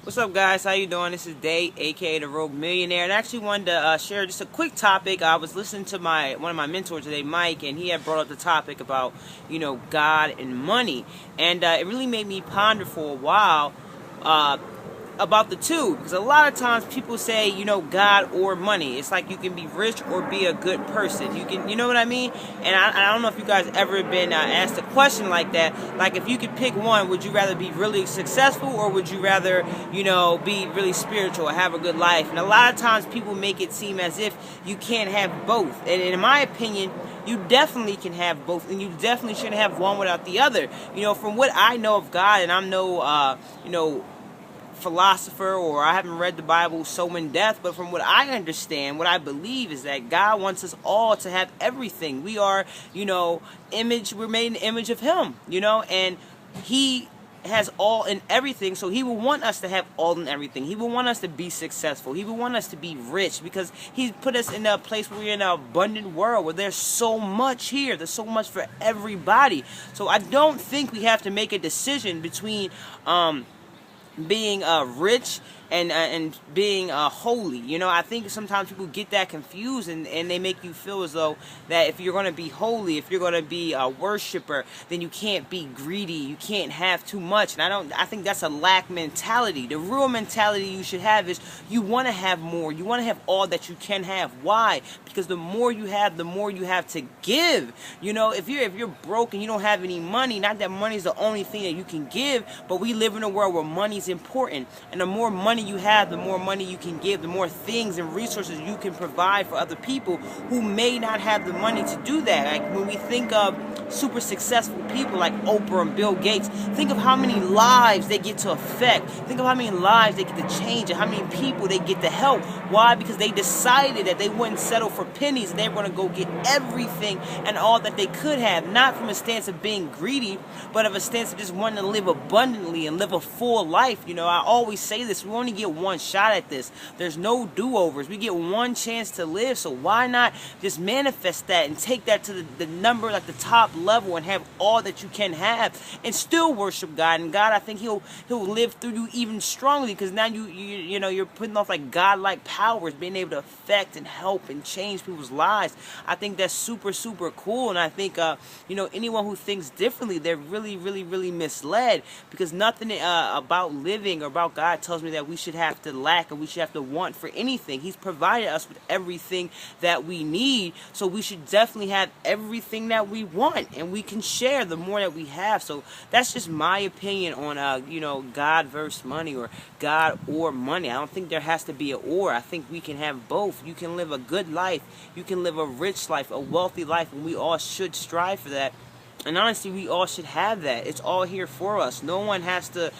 What's up, guys? How you doing? This is Day, aka the Rogue Millionaire, and I actually wanted to share just a quick topic. I was listening to one of my mentors today, Mike, and he had brought up the topic about God and money, and it really made me ponder for a while about the two, because a lot of times people say God or money. It's like you can be rich or be a good person. You know what I mean? And I don't know if you guys ever been asked a question like that. Like, if you could pick one, would you rather be really successful, or would you rather be really spiritual or have a good life? And a lot of times people make it seem as if you can't have both, and in my opinion, you definitely can have both, and you definitely shouldn't have one without the other. From what I know of God, and I'm no philosopher, or I haven't read the Bible so in depth, but from what I understand, what I believe is that God wants us all to have everything. We are, we're made in the image of Him, and He has all and everything, so He will want us to have all and everything. He will want us to be successful. He will want us to be rich, because He's put us in a place where we're in an abundant world where there's so much here. There's so much for everybody. So I don't think we have to make a decision between being rich and being holy. I think sometimes people get that confused, and they make you feel as though that if you're going to be holy, if you're going to be a worshiper, then you can't be greedy, you can't have too much. And I think that's a lack mentality. The real mentality you should have is you want to have more. You want to have all that you can have. Why? Because the more you have, the more you have to give. If you're broke and you don't have any money, not that money is the only thing that you can give, but we live in a world where money is important, and the more money you have, the more money you can give, the more things and resources you can provide for other people who may not have the money to do that. Like, when we think of super successful people like Oprah and Bill Gates, think of how many lives they get to affect. Think of how many lives they get to change, and how many people they get to help. Why? Because they decided that they wouldn't settle for pennies, and they were going to go get everything and all that they could have, not from a stance of being greedy, but of a stance of just wanting to live abundantly and live a full life. I always say this: we only get one shot at this. There's no do-overs. We get one chance to live, so why not just manifest that and take that to the number, like the top level, and have all that you can have, and still worship God. And God, I think He'll live through you even strongly, because now you're putting off like God-like powers, being able to affect and help and change people's lives. I think that's super, super cool, and I think anyone who thinks differently, they're really, really, really misled, because nothing about living or about God tells me that we should have to lack, and we should have to want for anything. He's provided us with everything that we need, so we should definitely have everything that we want, and we can share the more that we have. So that's just my opinion on God versus money, or God or money. I don't think there has to be an or. I think we can have both. You can live a good life, you can live a rich life, a wealthy life, and we all should strive for that. And honestly, we all should have that. It's all here for us. No one has to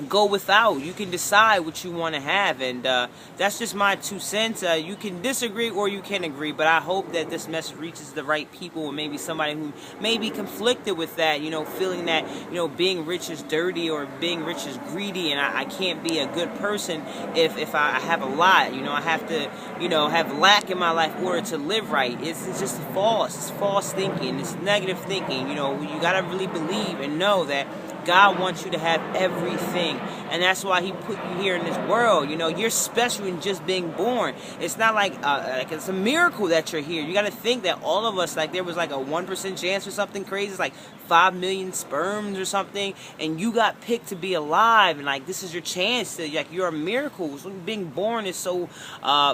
go without. You can decide what you want to have, and that's just my 2 cents. You can disagree or you can agree, but I hope that this message reaches the right people, or maybe somebody who may be conflicted with that, feeling that being rich is dirty, or being rich is greedy, and I can't be a good person if I have a lot. I have to have lack in my life in order to live right. It's just false. It's false thinking. It's negative thinking. You gotta really believe and know that God wants you to have everything, and that's why He put you here in this world. You're special in just being born. It's not like it's a miracle that you're here. You got to think that all of us, like, there was like a 1% chance or something crazy. It's like 5 million sperms or something, and you got picked to be alive, and like, this is your chance to, like, you're a miracle. So being born is so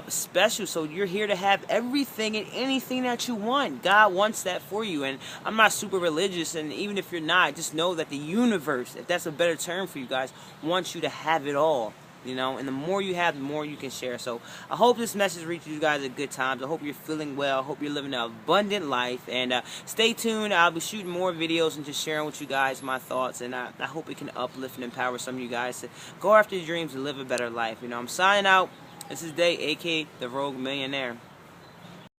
special. So you're here to have everything and anything that you want. God wants that for you. And I'm not super religious, and even if you're not, just know that the universe, if that's a better term for you guys, wants you to have it all. And the more you have, the more you can share. So I hope this message reaches you guys at good times. I hope you're feeling well. I hope you're living an abundant life. And stay tuned. I'll be shooting more videos and just sharing with you guys my thoughts. And I hope it can uplift and empower some of you guys to go after your dreams and live a better life. I'm signing out. This is Day, aka the Rogue Millionaire.